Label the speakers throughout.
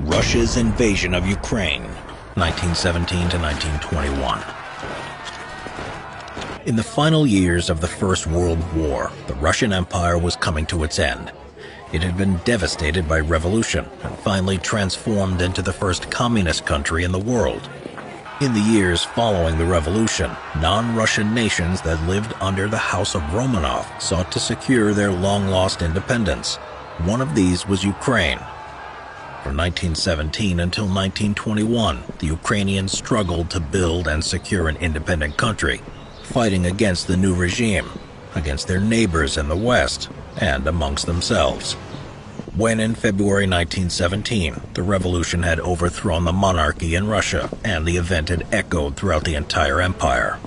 Speaker 1: Russia's invasion of Ukraine, 1917 to 1921. In the final years of the First World War, the Russian Empire was coming to its end. It had been devastated by revolution and finally transformed into the first communist country in the world. In the years following the revolution, non-Russian nations that lived under the House of Romanov sought to secure their long-lost independence. One of these was Ukraine. From 1917 until 1921, the Ukrainians struggled to build and secure an independent country, fighting against the new regime, against their neighbors in the West, and amongst themselves. When in February 1917, the revolution had overthrown the monarchy in Russia, and the event had echoed throughout the entire empire.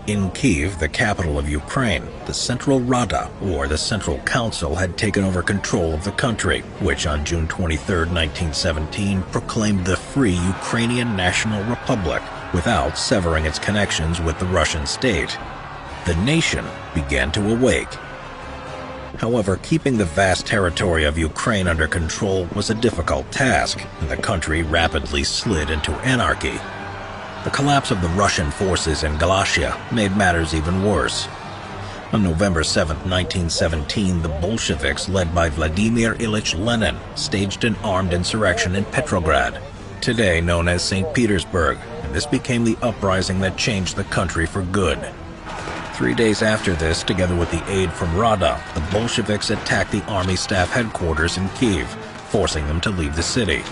Speaker 1: In Kyiv, the capital of Ukraine, the Central Rada, or the Central Council, had taken over control of the country, which on June 23, 1917, proclaimed the Free Ukrainian National Republic, without severing its connections with the Russian state. The nation began to awake. However, keeping the vast territory of Ukraine under control was a difficult task, and the country rapidly slid into anarchy. The collapse of the Russian forces in Galicia made matters even worse. On November 7, 1917, the Bolsheviks, led by Vladimir Ilyich Lenin, staged an armed insurrection in Petrograd, today known as St. Petersburg, and this became the uprising that changed the country for good. 3 days after this, together with the aid from Rada, the Bolsheviks attacked the army staff headquarters in Kyiv, forcing them to leave the city.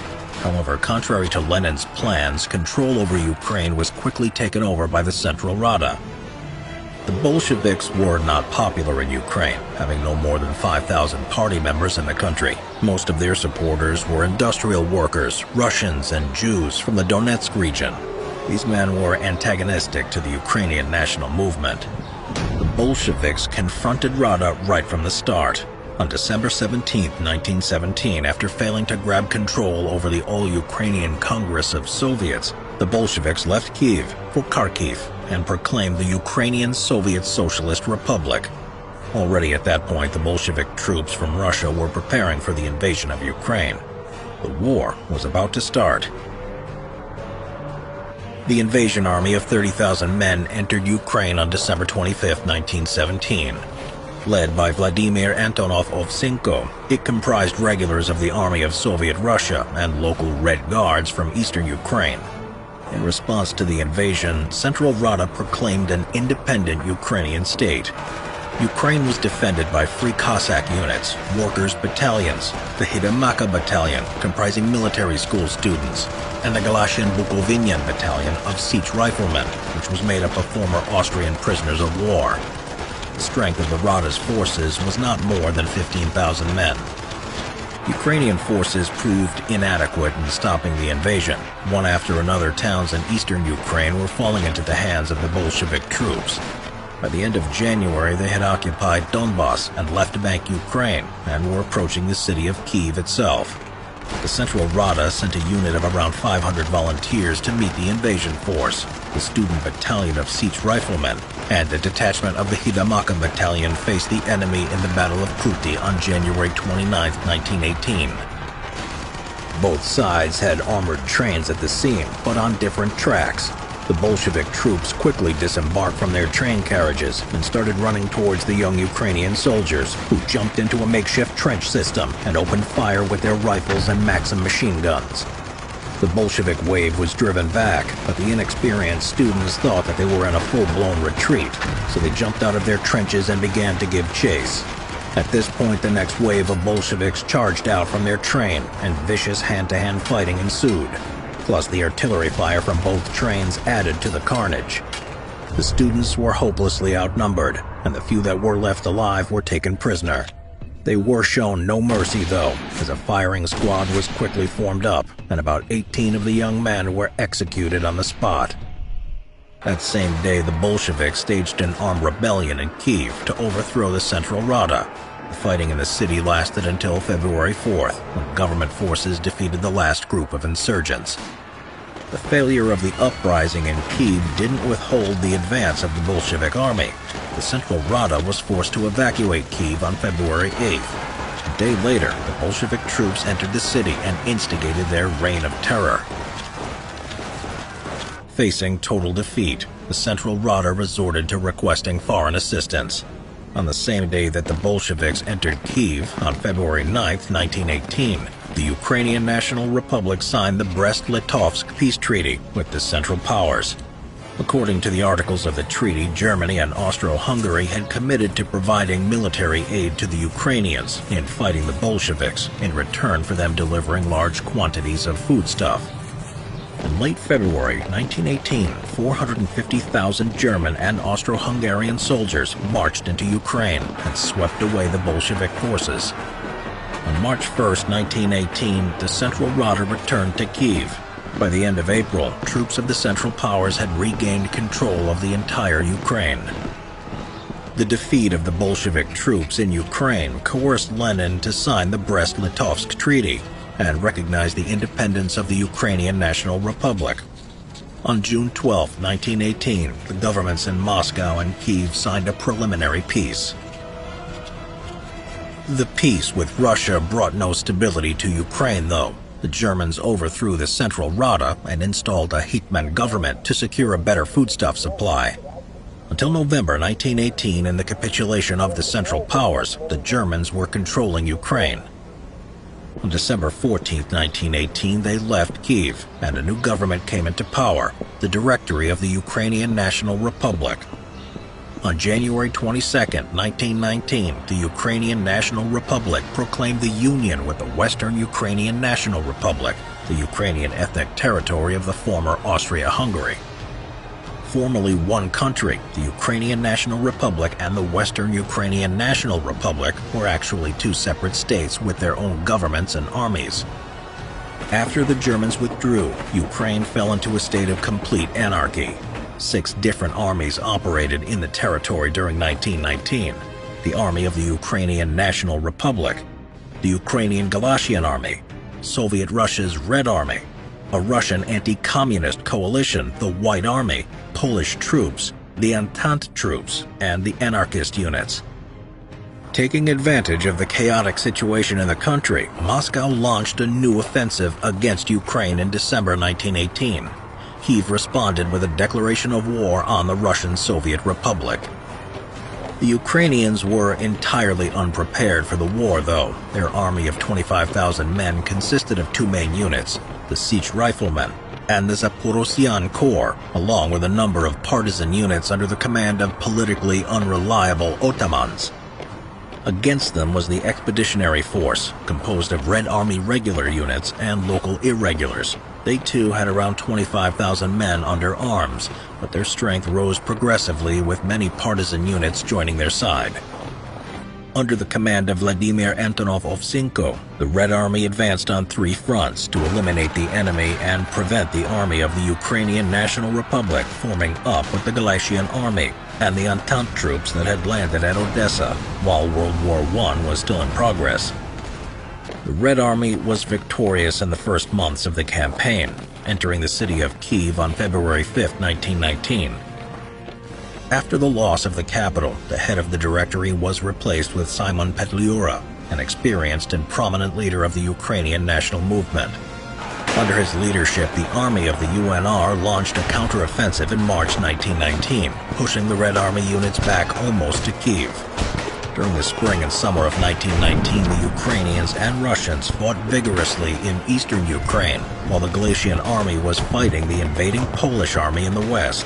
Speaker 1: However, contrary to Lenin's plans, control over Ukraine was quickly taken over by the Central Rada. The Bolsheviks were not popular in Ukraine, having no more than 5,000 party members in the country. Most of their supporters were industrial workers, Russians, and Jews from the Donetsk region. These men were antagonistic to the Ukrainian national movement. The Bolsheviks confronted Rada right from the start. On December 17, 1917, after failing to grab control over the All-Ukrainian Congress of Soviets, the Bolsheviks left Kyiv for Kharkiv and proclaimed the Ukrainian Soviet Socialist Republic. Already at that point, the Bolshevik troops from Russia were preparing for the invasion of Ukraine. The war was about to start. The invasion army of 30,000 men entered Ukraine on December 25, 1917. Led by Vladimir Antonov Ovchinko, it comprised regulars of the Army of Soviet Russia and local Red Guards from eastern Ukraine. In response to the invasion, Central Rada proclaimed an independent Ukrainian state. Ukraine was defended by Free Cossack units, workers' battalions, the Hidamaka Battalion, comprising military school students, and the Galician Bukovinian Battalion of Sich Riflemen, which was made up of former Austrian prisoners of war. The strength of the Rada's forces was not more than 15,000 men. Ukrainian forces proved inadequate in stopping the invasion. One after another, towns in eastern Ukraine were falling into the hands of the Bolshevik troops. By the end of January, they had occupied Donbass and left Bank Ukraine and were approaching the city of Kyiv itself. The Central Rada sent a unit of around 500 volunteers to meet the invasion force. The student battalion of Sich Riflemen and a detachment of the Hidamaka Battalion faced the enemy in the Battle of Kruty on January 29, 1918. Both sides had armored trains at the scene, but on different tracks. The Bolshevik troops quickly disembarked from their train carriages and started running towards the young Ukrainian soldiers, who jumped into a makeshift trench system and opened fire with their rifles and Maxim machine guns. The Bolshevik wave was driven back, but the inexperienced students thought that they were in a full-blown retreat, so they jumped out of their trenches and began to give chase. At this point, the next wave of Bolsheviks charged out from their train, and vicious hand-to-hand fighting ensued. Plus, the artillery fire from both trains added to the carnage. The students were hopelessly outnumbered, and the few that were left alive were taken prisoner. They were shown no mercy, though, as a firing squad was quickly formed up, and about 18 of the young men were executed on the spot. That same day, the Bolsheviks staged an armed rebellion in Kyiv to overthrow the Central Rada. The fighting in the city lasted until February 4th, when government forces defeated the last group of insurgents. The failure of the uprising in Kyiv didn't withhold the advance of the Bolshevik army. The Central Rada was forced to evacuate Kyiv on February 8th. A day later, the Bolshevik troops entered the city and instigated their reign of terror. Facing total defeat, the Central Rada resorted to requesting foreign assistance. On the same day that the Bolsheviks entered Kiev, on February 9, 1918, the Ukrainian National Republic signed the Brest-Litovsk peace treaty with the Central Powers. According to the articles of the treaty, Germany and Austro-Hungary had committed to providing military aid to the Ukrainians in fighting the Bolsheviks in return for them delivering large quantities of foodstuff. In late February 1918, 450,000 German and Austro-Hungarian soldiers marched into Ukraine and swept away the Bolshevik forces. On March 1, 1918, the Central Rada returned to Kiev. By the end of April, troops of the Central Powers had regained control of the entire Ukraine. The defeat of the Bolshevik troops in Ukraine coerced Lenin to sign the Brest-Litovsk Treaty and recognize the independence of the Ukrainian National Republic. On June 12, 1918, the governments in Moscow and Kiev signed a preliminary peace. The peace with Russia brought no stability to Ukraine, though. The Germans overthrew the Central Rada and installed a Hetman government to secure a better foodstuff supply. Until November 1918 and the capitulation of the Central Powers, the Germans were controlling Ukraine. On December 14, 1918, they left Kiev, and a new government came into power, the Directory of the Ukrainian National Republic. On January 22, 1919, the Ukrainian National Republic proclaimed the union with the Western Ukrainian National Republic, the Ukrainian ethnic territory of the former Austria-Hungary. Formerly one country, the Ukrainian National Republic and the Western Ukrainian National Republic were actually two separate states with their own governments and armies. After the Germans withdrew, Ukraine fell into a state of complete anarchy. 6 different armies operated in the territory during 1919. The Army of the Ukrainian National Republic, the Ukrainian Galician Army, Soviet Russia's Red Army, a Russian anti-communist coalition, the White Army, Polish troops, the Entente troops, and the anarchist units. Taking advantage of the chaotic situation in the country, Moscow launched a new offensive against Ukraine in December 1918. Kiev responded with a declaration of war on the Russian Soviet Republic. The Ukrainians were entirely unprepared for the war, though. Their army of 25,000 men consisted of 2 main units, the Sich Riflemen and the Zaporozhian Corps, along with a number of partisan units under the command of politically unreliable otamans. Against them was the Expeditionary Force, composed of Red Army regular units and local irregulars. They too had around 25,000 men under arms, but their strength rose progressively with many partisan units joining their side. Under the command of Vladimir Antonov Ovchinko, the Red Army advanced on 3 fronts to eliminate the enemy and prevent the army of the Ukrainian National Republic forming up with the Galician Army and the Entente troops that had landed at Odessa while World War I was still in progress. The Red Army was victorious in the first months of the campaign, entering the city of Kiev on February 5, 1919. After the loss of the capital, the head of the Directory was replaced with Simon Petliura, an experienced and prominent leader of the Ukrainian national movement. Under his leadership, the army of the UNR launched a counteroffensive in March 1919, pushing the Red Army units back almost to Kiev. During the spring and summer of 1919, the Ukrainians and Russians fought vigorously in eastern Ukraine, while the Galician Army was fighting the invading Polish army in the west.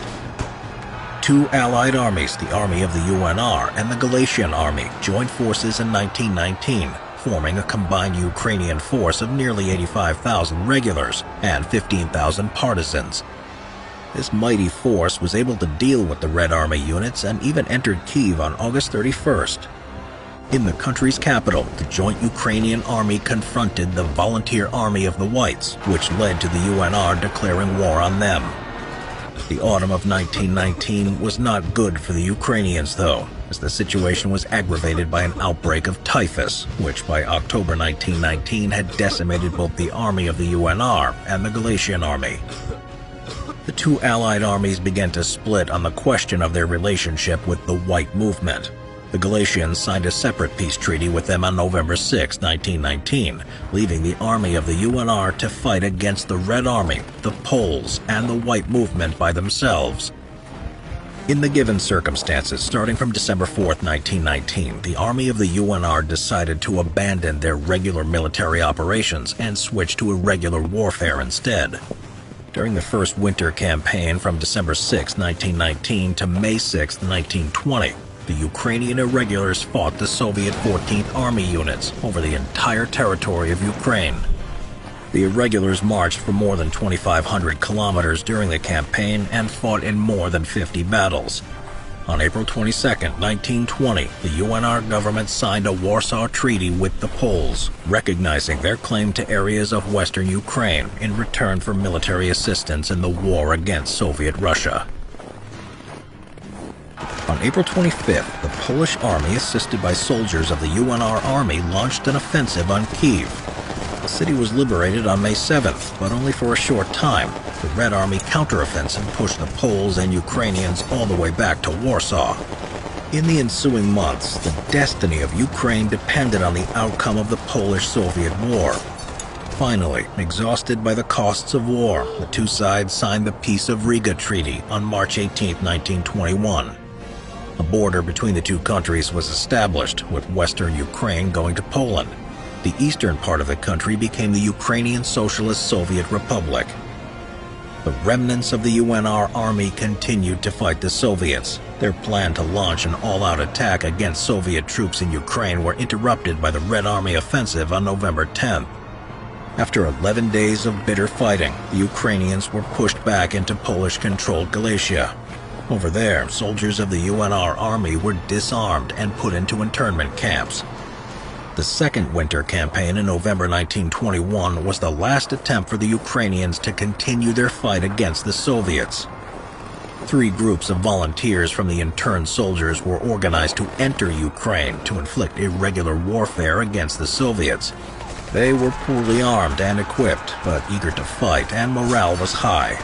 Speaker 1: 2 allied armies, the Army of the UNR and the Galician Army, joined forces in 1919, forming a combined Ukrainian force of nearly 85,000 regulars and 15,000 partisans. This mighty force was able to deal with the Red Army units and even entered Kiev on August 31st. In the country's capital, the joint Ukrainian army confronted the Volunteer Army of the Whites, which led to the UNR declaring war on them. The autumn of 1919 was not good for the Ukrainians, though, as the situation was aggravated by an outbreak of typhus, which by October 1919 had decimated both the army of the UNR and the Galician army. The 2 allied armies began to split on the question of their relationship with the White movement. The Galatians signed a separate peace treaty with them on November 6, 1919, leaving the army of the UNR to fight against the Red Army, the Poles, and the White Movement by themselves. In the given circumstances, starting from December 4, 1919, the army of the UNR decided to abandon their regular military operations and switch to irregular warfare instead. During the first winter campaign from December 6, 1919 to May 6, 1920, the Ukrainian irregulars fought the Soviet 14th Army units over the entire territory of Ukraine. The irregulars marched for more than 2,500 kilometers during the campaign and fought in more than 50 battles. On April 22, 1920, the UNR government signed a Warsaw Treaty with the Poles, recognizing their claim to areas of western Ukraine in return for military assistance in the war against Soviet Russia. On April 25th, the Polish army, assisted by soldiers of the UNR army, launched an offensive on Kyiv. The city was liberated on May 7th, but only for a short time. The Red Army counteroffensive pushed the Poles and Ukrainians all the way back to Warsaw. In the ensuing months, the destiny of Ukraine depended on the outcome of the Polish-Soviet War. Finally, exhausted by the costs of war, the two sides signed the Peace of Riga Treaty on March 18, 1921. A border between the two countries was established, with western Ukraine going to Poland. The eastern part of the country became the Ukrainian Socialist Soviet Republic. The remnants of the UNR army continued to fight the Soviets. Their plan to launch an all-out attack against Soviet troops in Ukraine were interrupted by the Red Army offensive on November 10th. After 11 days of bitter fighting, the Ukrainians were pushed back into Polish-controlled Galicia. Over there, soldiers of the UNR army were disarmed and put into internment camps. The second winter campaign in November 1921 was the last attempt for the Ukrainians to continue their fight against the Soviets. 3 groups of volunteers from the interned soldiers were organized to enter Ukraine to inflict irregular warfare against the Soviets. They were poorly armed and equipped, but eager to fight, and morale was high.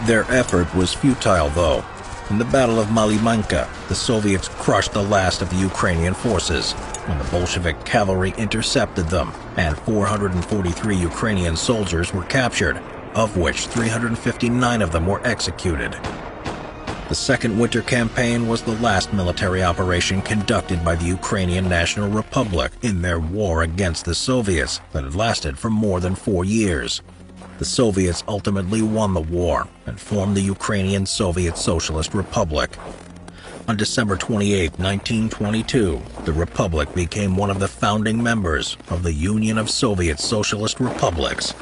Speaker 1: Their effort was futile, though. In the Battle of Malimanka, the Soviets crushed the last of the Ukrainian forces when the Bolshevik cavalry intercepted them, and 443 Ukrainian soldiers were captured, of which 359 of them were executed. The second winter campaign was the last military operation conducted by the Ukrainian National Republic in their war against the Soviets that had lasted for more than 4 years. The Soviets ultimately won the war and formed the Ukrainian Soviet Socialist Republic. On December 28, 1922, the Republic became one of the founding members of the Union of Soviet Socialist Republics.